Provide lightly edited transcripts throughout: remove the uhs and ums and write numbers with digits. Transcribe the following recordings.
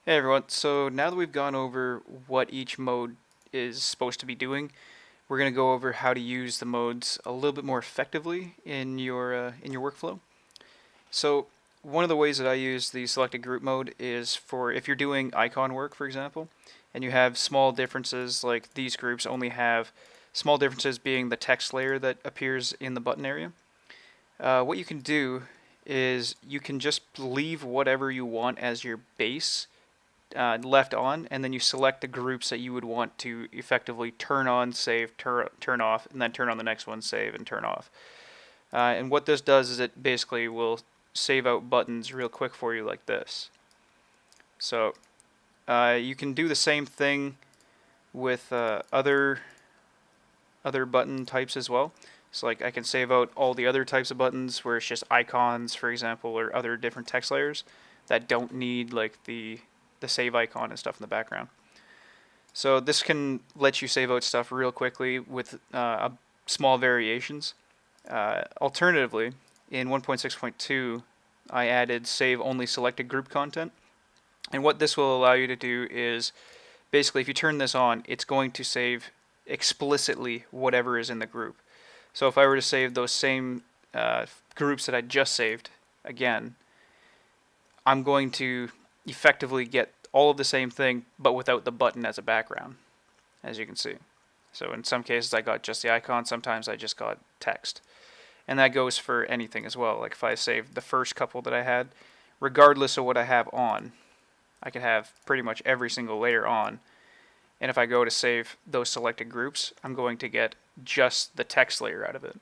Hey everyone, so now that we've gone over what each mode is supposed to be doing, we're going to go over how to use the modes a little bit more effectively in your workflow. So one of the ways that I use the selected group mode is for if you're doing icon work, for example, and you have small differences, like these groups only have small differences being the text layer that appears in the button area. What you can do is you can just leave whatever you want as your base left on, and then you select the groups that you would want to effectively turn on, save, turn off, and then turn on the next one, save, and turn off. And what this does is it basically will save out buttons real quick for you like this. So you can do the same thing with other button types as well. So like I can save out all the other types of buttons where it's just icons, for example, or other different text layers that don't need like the save icon and stuff in the background. So this can let you save out stuff real quickly with small variations. Alternatively, in 1.6.2, I added save only selected group content. And what this will allow you to do is basically if you turn this on, it's going to save explicitly whatever is in the group. So if I were to save those same groups that I just saved again, I'm going to effectively get all of the same thing, but without the button as a background, as you can see. So in some cases I got just the icon, sometimes I just got text. And that goes for anything as well. Like if I saved the first couple that I had, regardless of what I have on, I could have pretty much every single layer on. And if I go to save those selected groups, I'm going to get just the text layer out of it.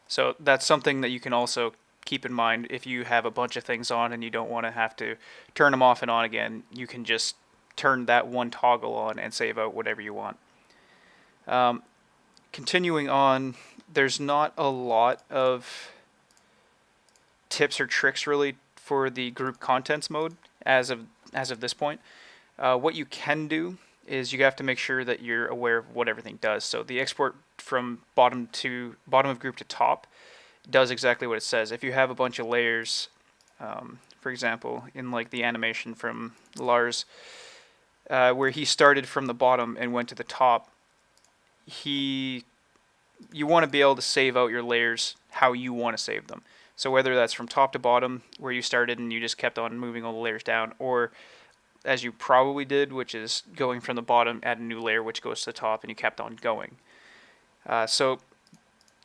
So that's something that you can also keep in mind if you have a bunch of things on and you don't want to have to turn them off and on again. You can just turn that one toggle on and save out whatever you want. Continuing on, there's not a lot of tips or tricks really for the group contents mode as of this point. What you can do is you have to make sure that you're aware of what everything does. So the export from bottom of group to top does exactly what it says. If you have a bunch of layers, for example, in like the animation from Lars, where he started from the bottom and went to the top, you want to be able to save out your layers how you want to save them. So whether that's from top to bottom, where you started and you just kept on moving all the layers down, or as you probably did, which is going from the bottom, add a new layer which goes to the top, and you kept on going. So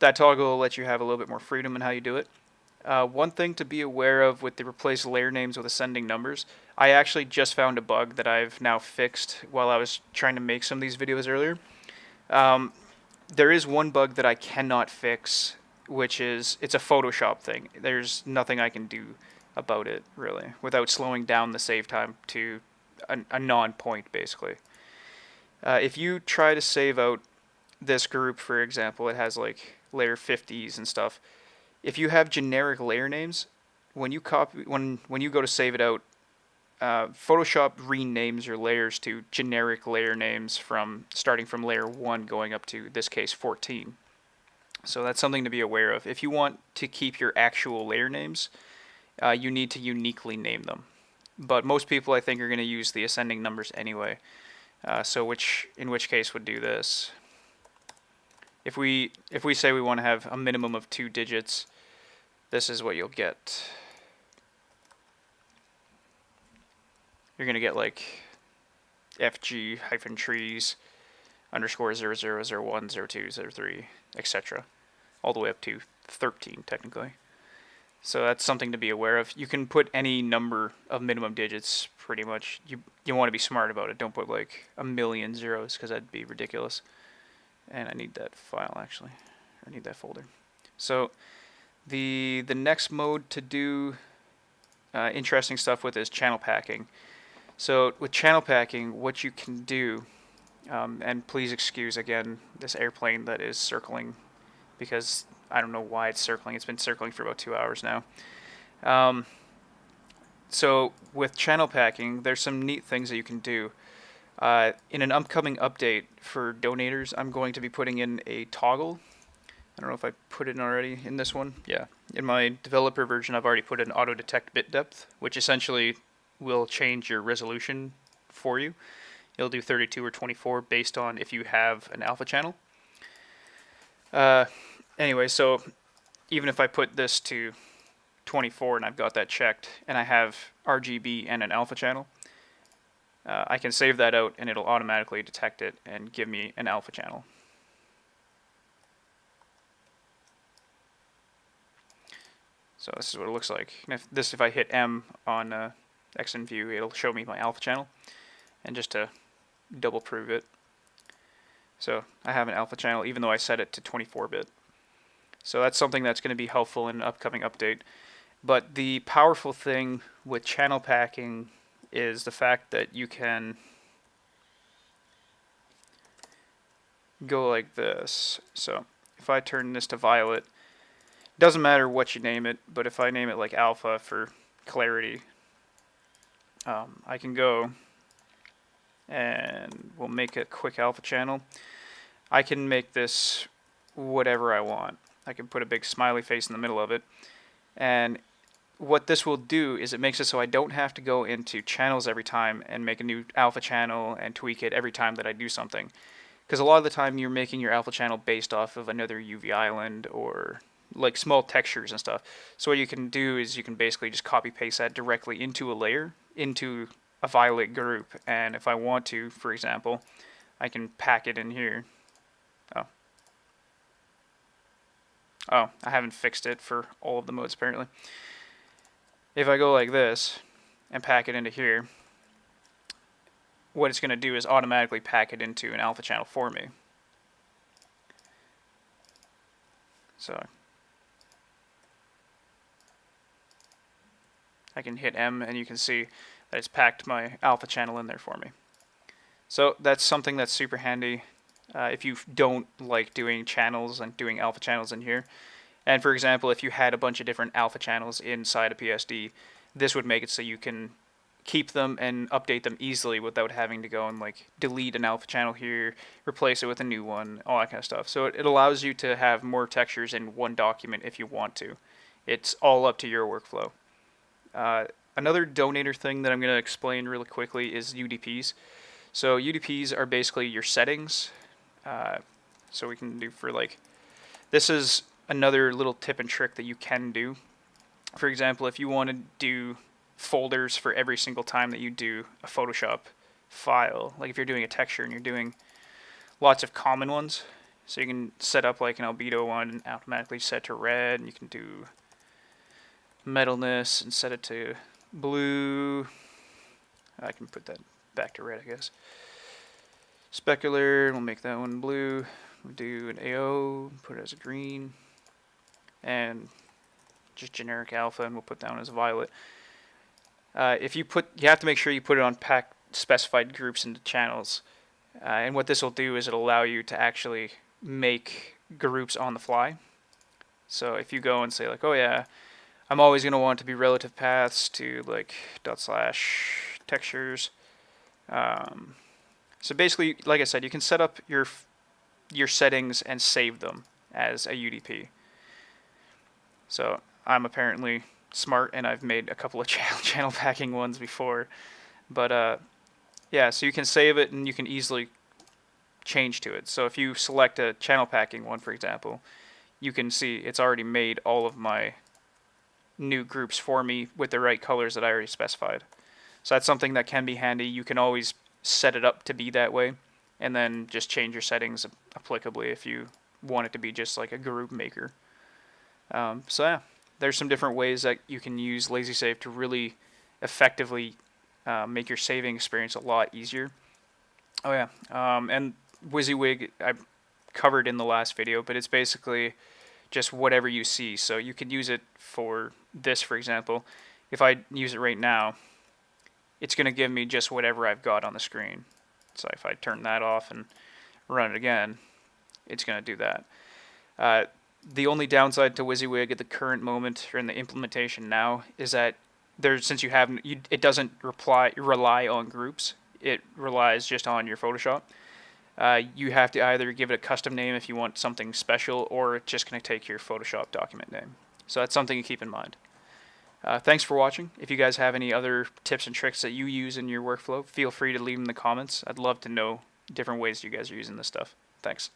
that toggle will let you have a little bit more freedom in how you do it. One thing to be aware of with the replace layer names with ascending numbers, I actually just found a bug that I've now fixed while I was trying to make some of these videos earlier. There is one bug that I cannot fix, which is it's a Photoshop thing. There's nothing I can do about it really without slowing down the save time to a non-point basically. If you try to save out this group, for example, it has like layer 50s and stuff. If you have generic layer names, when you go to save it out, Photoshop renames your layers to generic layer names starting from layer 1 going up to, this case, 14. So that's something to be aware of. If you want to keep your actual layer names, you need to uniquely name them. But most people, I think, are going to use the ascending numbers anyway. So in which case would do this. If we say we want to have a minimum of 2 digits, this is what you'll get. You're going to get like FG -trees underscore 0001 02 03, etc. all the way up to 13 technically. So that's something to be aware of. You can put any number of minimum digits pretty much. You want to be smart about it. Don't put like a million zeros because that'd be ridiculous. And I need that file actually. I need that folder. So the next mode to do interesting stuff with is channel packing. So with channel packing, what you can do, and please excuse again this airplane that is circling because I don't know why it's circling. It's been circling for about 2 hours now. So with channel packing, there's some neat things that you can do. In an upcoming update for donators, I'm going to be putting in a toggle I don't know if I put it in already in this one. Yeah, in my developer version, I've already put an auto detect bit depth, which essentially will change your resolution for you. It'll do 32 or 24 based on if you have an alpha channel. Anyway, so even if I put this to 24 and I've got that checked and I have RGB and an alpha channel, I can save that out and it'll automatically detect it and give me an alpha channel. So this is what it looks like. And if I hit M on XN view, it'll show me my alpha channel. And just to double prove it, so I have an alpha channel even though I set it to 24-bit. So that's something that's going to be helpful in an upcoming update. But the powerful thing with channel packing is the fact that you can go like this. So if I turn this to violet, doesn't matter what you name it, but if I name it like alpha for clarity, I can go and we'll make a quick alpha channel. I can make this whatever I want. I can put a big smiley face in the middle of it, and what this will do is it makes it so I don't have to go into channels every time and make a new alpha channel and tweak it every time that I do something. Because a lot of the time you're making your alpha channel based off of another UV island or like small textures and stuff. So what you can do is you can basically just copy paste that directly into a layer, into a violet group. And if I want to, for example, I can pack it in here. Oh, I haven't fixed it for all of the modes apparently. If I go like this and pack it into here, what it's going to do is automatically pack it into an alpha channel for me. So I can hit M and you can see that it's packed my alpha channel in there for me. So that's something that's super handy if you don't like doing channels and doing alpha channels in here. And for example, if you had a bunch of different alpha channels inside a PSD, this would make it so you can keep them and update them easily without having to go and like delete an alpha channel here, replace it with a new one, all that kind of stuff. So it allows you to have more textures in one document if you want to. It's all up to your workflow. Another donator thing that I'm going to explain really quickly is UDPs. So UDPs are basically your settings. So we can do for like, this is another little tip and trick that you can do. For example, if you want to do folders for every single time that you do a Photoshop file, like if you're doing a texture and you're doing lots of common ones, so you can set up like an albedo one and automatically set to red, and you can do metalness and set it to blue. I can put that back to red, I guess. Specular, we'll make that one blue. We'll do an AO, put it as a green, and just generic alpha, and we'll put that one as a violet. You have to make sure you put it on pack specified groups into channels, and what this will do is it'll allow you to actually make groups on the fly. So if you go and say like, oh yeah, I'm always going to want to be relative paths to like / textures. So basically, like I said, you can set up your settings and save them as a UDP. So I'm apparently smart and I've made a couple of channel packing ones before. But yeah, so you can save it and you can easily change to it. So if you select a channel packing one, for example, you can see it's already made all of my new groups for me with the right colors that I already specified. So that's something that can be handy. You can always set it up to be that way and then just change your settings applicably if you want it to be just like a group maker. So yeah, there's some different ways that you can use LazySave to really effectively make your saving experience a lot easier. Oh yeah, and Wysiwyg I covered in the last video, but it's basically just whatever you see. So you could use it for this, for example. If I use it right now, it's going to give me just whatever I've got on the screen. So if I turn that off and run it again, it's going to do that. The only downside to Wysiwyg at the current moment or in the implementation now is that since it doesn't rely on groups, it relies just on your Photoshop. You have to either give it a custom name if you want something special, or it's just going to take your Photoshop document name. So that's something to keep in mind. Thanks for watching. If you guys have any other tips and tricks that you use in your workflow, feel free to leave them in the comments. I'd love to know different ways you guys are using this stuff. Thanks.